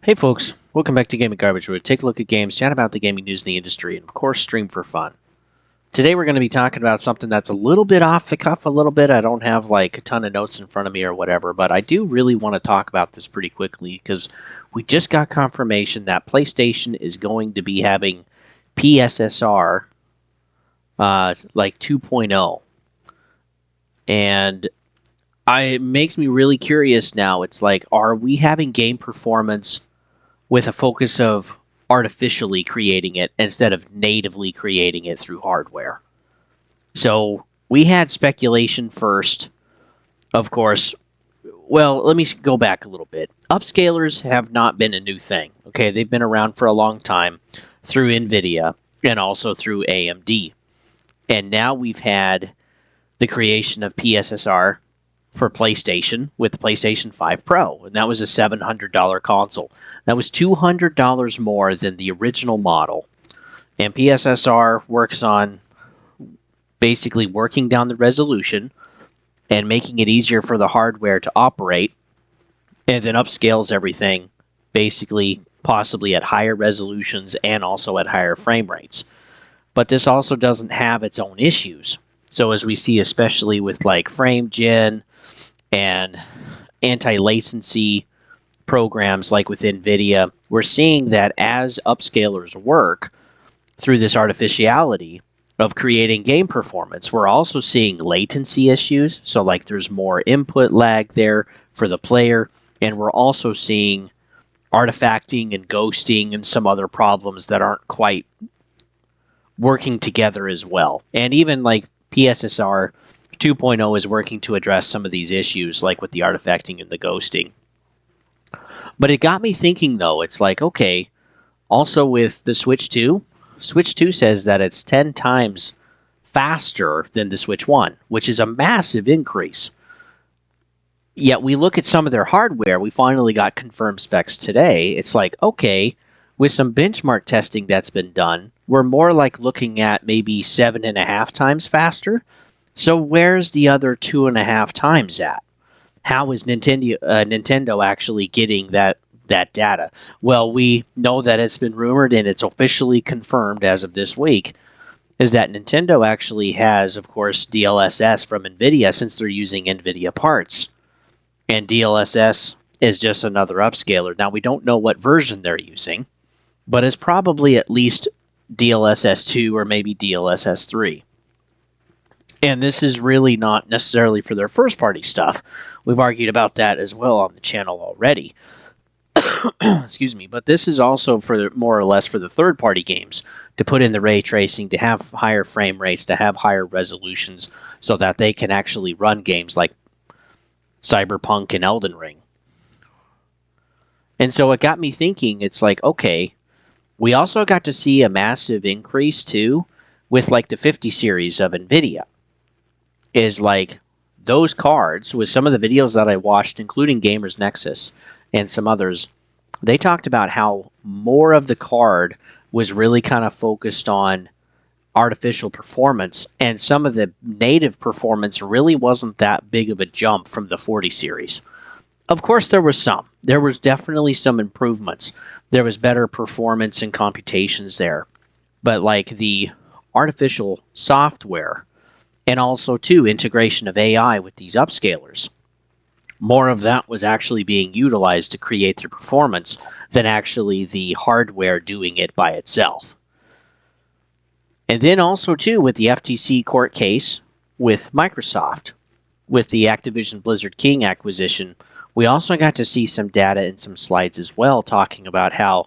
Hey folks, welcome back to Gaming Garbage, where we take a look at games, chat about the gaming news in the industry, and of course stream for fun. Today we're going to be talking about something that's a little bit off the cuff a little bit. I don't have like a ton of notes in front of me or whatever, but I do really want to talk about this pretty quickly because we just got confirmation that PlayStation is going to be having PSSR like 2.0. And it makes me really curious now. It's like, are we having game performance with a focus of artificially creating it instead of natively creating it through hardware? So we had speculation first, of course. Well, let me go back a little bit. Upscalers have not been a new thing. Okay, they've been around for a long time through NVIDIA and also through AMD. And now we've had the creation of PSSR for PlayStation with the PlayStation 5 Pro, and that was a $700 console. That was $200 more than the original model. And PSSR works on basically working down the resolution and making it easier for the hardware to operate, and then upscales everything basically possibly at higher resolutions and also at higher frame rates. But this also doesn't have its own issues. So as we see, especially with like FrameGen and anti-latency programs like with NVIDIA, we're seeing that as upscalers work through this artificiality of creating game performance, we're also seeing latency issues. So like there's more input lag there for the player, and we're also seeing artifacting and ghosting and some other problems that aren't quite working together as well. And even like PSSR 2.0 is working to address some of these issues, like with the artifacting and the ghosting. But it got me thinking, though. It's like, okay, also with the Switch 2, Switch 2 says that it's 10 times faster than the Switch 1, which is a massive increase. Yet we look at some of their hardware, we finally got confirmed specs today. It's like, okay, with some benchmark testing that's been done, we're more like looking at maybe 7.5 times faster. So where's the other 2.5 times at? How is Nintendo actually getting that data? Well, we know that it's been rumored and it's officially confirmed as of this week, is that Nintendo actually has, of course, DLSS from NVIDIA, since they're using NVIDIA parts. And DLSS is just another upscaler. Now, we don't know what version they're using, but it's probably at least DLSS 2 or maybe DLSS 3. And this is really not necessarily for their first-party stuff. We've argued about that as well on the channel already. Excuse me. But this is also for more or less for the third-party games to put in the ray tracing, to have higher frame rates, to have higher resolutions, so that they can actually run games like Cyberpunk and Elden Ring. And so it got me thinking, it's like, okay, we also got to see a massive increase, too, with like the 50 series of NVIDIA. Is like those cards, with some of the videos that I watched, including Gamers Nexus and some others, they talked about how more of the card was really kind of focused on artificial performance, and some of the native performance really wasn't that big of a jump from the 40 series. Of course, there was some. There was definitely some improvements. There was better performance and computations there. But like the artificial software, and also, too, integration of AI with these upscalers, more of that was actually being utilized to create the performance than actually the hardware doing it by itself. And then also, too, with the FTC court case with Microsoft, with the Activision Blizzard King acquisition, we also got to see some data and some slides as well talking about how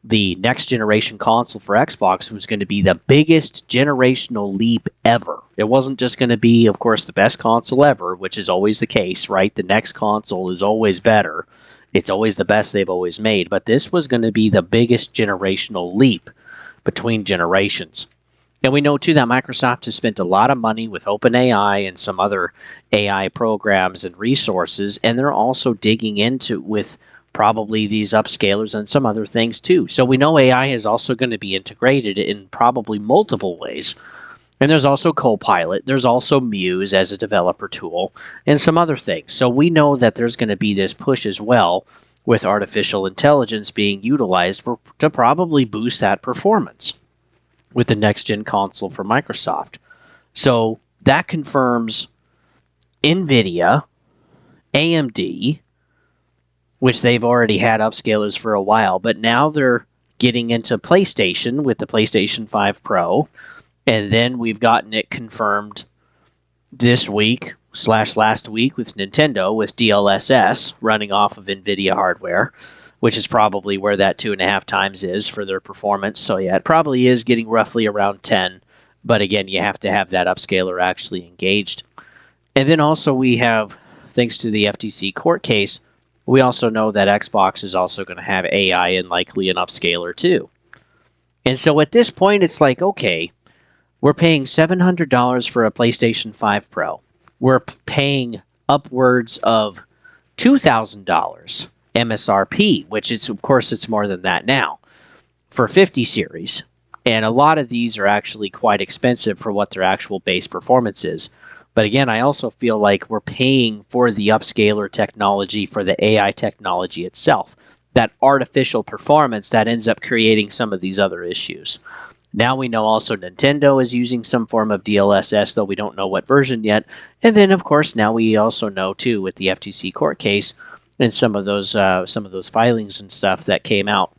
the next generation console for Xbox was going to be the biggest generational leap ever. It wasn't just going to be, of course, the best console ever, which is always the case, right? The next console is always better. It's always the best they've always made. But this was going to be the biggest generational leap between generations. And we know, too, that Microsoft has spent a lot of money with OpenAI and some other AI programs and resources, and they're also digging into with probably these upscalers and some other things too. So we know AI is also going to be integrated in probably multiple ways. And there's also Copilot. There's also Muse as a developer tool and some other things. So we know that there's going to be this push as well with artificial intelligence being utilized to probably boost that performance with the next gen console for Microsoft. So that confirms NVIDIA, AMD, which they've already had upscalers for a while, but now they're getting into PlayStation with the PlayStation 5 Pro, and then we've gotten it confirmed this week / last week with Nintendo with DLSS running off of NVIDIA hardware, which is probably where that 2.5 times is for their performance. So yeah, it probably is getting roughly around 10, but again, you have to have that upscaler actually engaged. And then also we have, thanks to the FTC court case, we also know that Xbox is also going to have AI and likely an upscaler too. And so at this point, it's like, okay, we're paying $700 for a PlayStation 5 Pro. We're paying upwards of $2,000 MSRP, which is, of course, it's more than that now, for 50 series. And a lot of these are actually quite expensive for what their actual base performance is. But again, I also feel like we're paying for the upscaler technology, for the AI technology itself. That artificial performance that ends up creating some of these other issues. Now we know also Nintendo is using some form of DLSS, though we don't know what version yet. And then, of course, now we also know, too, with the FTC court case and some of those filings and stuff that came out,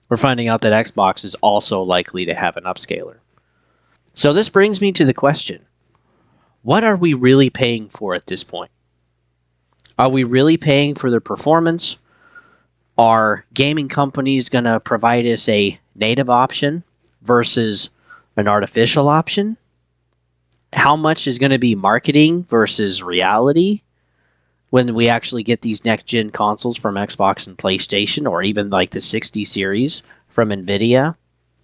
we're finding out that Xbox is also likely to have an upscaler. So this brings me to the question, what are we really paying for at this point? Are we really paying for their performance? Are gaming companies going to provide us a native option versus an artificial option? How much is going to be marketing versus reality when we actually get these next-gen consoles from Xbox and PlayStation, or even like the 60 series from NVIDIA,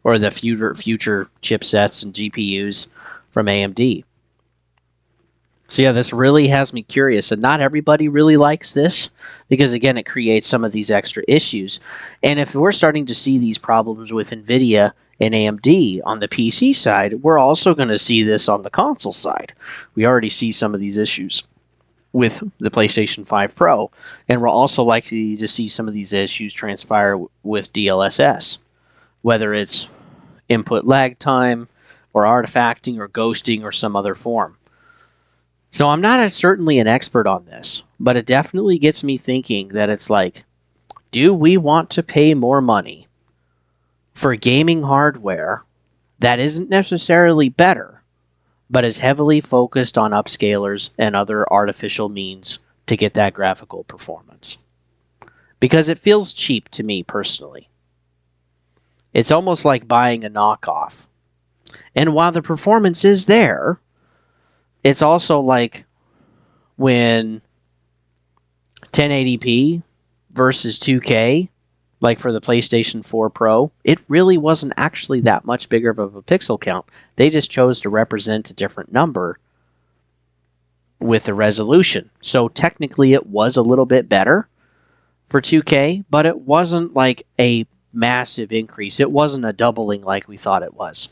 or the future chipsets and GPUs from AMD? So yeah, this really has me curious, and not everybody really likes this because, again, it creates some of these extra issues. And if we're starting to see these problems with NVIDIA and AMD on the PC side, we're also going to see this on the console side. We already see some of these issues with the PlayStation 5 Pro, and we're also likely to see some of these issues transpire with DLSS, whether it's input lag time or artifacting or ghosting or some other form. So I'm not certainly an expert on this, but it definitely gets me thinking that it's like, do we want to pay more money for gaming hardware that isn't necessarily better, but is heavily focused on upscalers and other artificial means to get that graphical performance? Because it feels cheap to me personally. It's almost like buying a knockoff. And while the performance is there, it's also like when 1080p versus 2K, like for the PlayStation 4 Pro, it really wasn't actually that much bigger of a pixel count. They just chose to represent a different number with the resolution. So technically it was a little bit better for 2K, but it wasn't like a massive increase. It wasn't a doubling like we thought it was.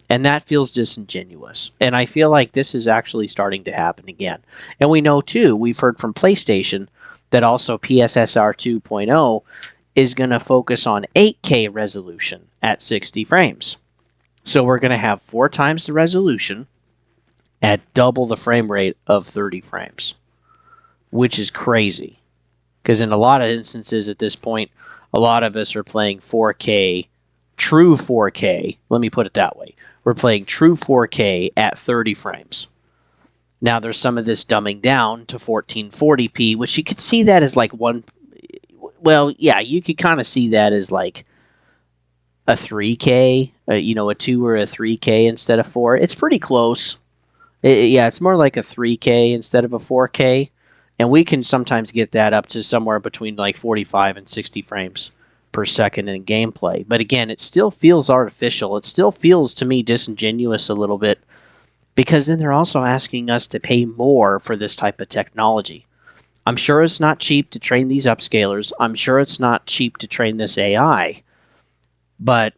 And that feels disingenuous. And I feel like this is actually starting to happen again. And we know, too, we've heard from PlayStation that also PSSR 2.0 is going to focus on 8K resolution at 60 frames. So we're going to have 4 times the resolution at double the frame rate of 30 frames, which is crazy. Because in a lot of instances at this point, a lot of us are playing 4K, true 4K. Let me put it that way. We're playing true 4K at 30 frames. Now there's some of this dumbing down to 1440p, which you could see that as like one. Well, yeah, you could kind of see that as like a 3K, a 2 or a 3K instead of 4. It's pretty close. Yeah, it's more like a 3K instead of a 4K. And we can sometimes get that up to somewhere between like 45 and 60 frames per second in gameplay. But again, it still feels artificial. It still feels to me disingenuous a little bit, because then they're also asking us to pay more for this type of technology. I'm sure it's not cheap to train these upscalers. I'm sure it's not cheap to train this AI. But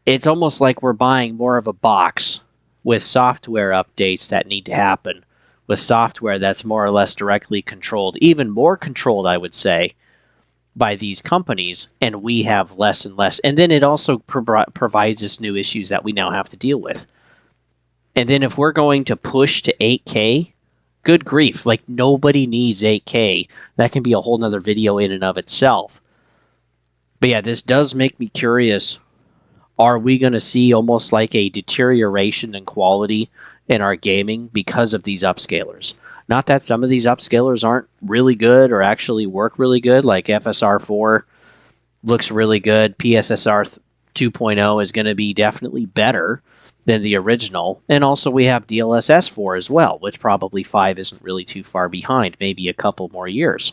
it's almost like we're buying more of a box with software updates that need to happen, with software that's more or less directly controlled, even more controlled, I would say, by these companies, and we have less and less. And then it also provides us new issues that we now have to deal with. And then if we're going to push to 8K, good grief, like nobody needs 8K. That can be a whole nother video in and of itself. But yeah, this does make me curious. Are we going to see almost like a deterioration in quality in our gaming because of these upscalers? Not that some of these upscalers aren't really good or actually work really good, like FSR 4 looks really good. PSSR 2.0 is going to be definitely better than the original. And also we have DLSS 4 as well, which probably 5 isn't really too far behind, maybe a couple more years.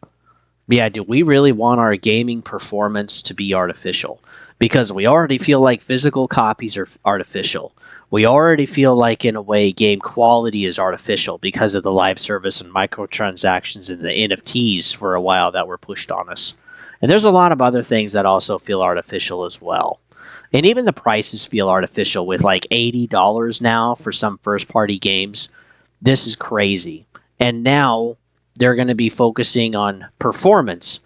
But yeah, do we really want our gaming performance to be artificial? Because we already feel like physical copies are artificial. We already feel like, in a way, game quality is artificial because of the live service and microtransactions and the NFTs for a while that were pushed on us. And there's a lot of other things that also feel artificial as well. And even the prices feel artificial with like $80 now for some first-party games. This is crazy. And now they're going to be focusing on performance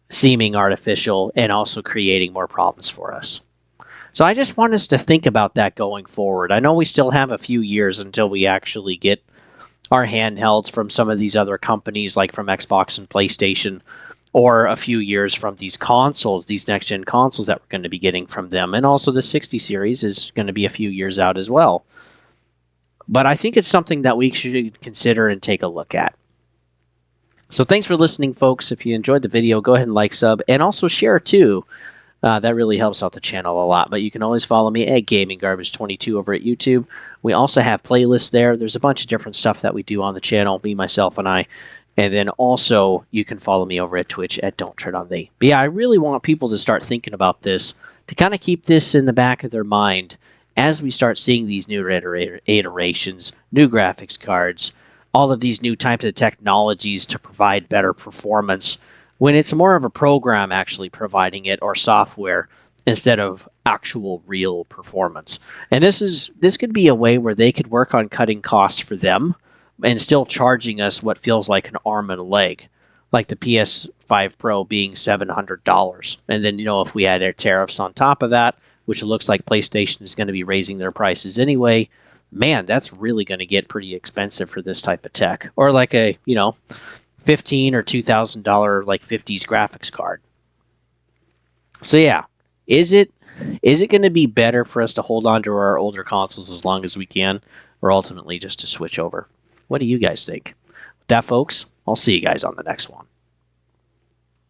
seeming artificial and also creating more problems for us. So I just want us to think about that going forward. I know we still have a few years until we actually get our handhelds from some of these other companies, like from Xbox and PlayStation, or a few years from these consoles, these next-gen consoles that we're going to be getting from them. And also the 60 series is going to be a few years out as well. But I think it's something that we should consider and take a look at. So thanks for listening, folks. If you enjoyed the video, go ahead and like, sub, and also share too. That really helps out the channel a lot. But you can always follow me at Gaming Garbage 22 over at YouTube. We also have playlists there. There's a bunch of different stuff that we do on the channel, me, myself, and I. And then also you can follow me over at Twitch at Don't Tread on Thee. But yeah, I really want people to start thinking about this, to kind of keep this in the back of their mind as we start seeing these new iterations, new graphics cards, all of these new types of technologies to provide better performance, when it's more of a program actually providing it, or software, instead of actual real performance. And this could be a way where they could work on cutting costs for them and still charging us what feels like an arm and a leg, like the PS5 Pro being $700. And then, if we add their tariffs on top of that, which it looks like PlayStation is going to be raising their prices anyway, man, that's really going to get pretty expensive for this type of tech. Or like a, $1,500 or $2,000 like 50s graphics card. So yeah, is it going to be better for us to hold on to our older consoles as long as we can, or ultimately just to switch over? What do you guys think? With that, folks, I'll see you guys on the next one.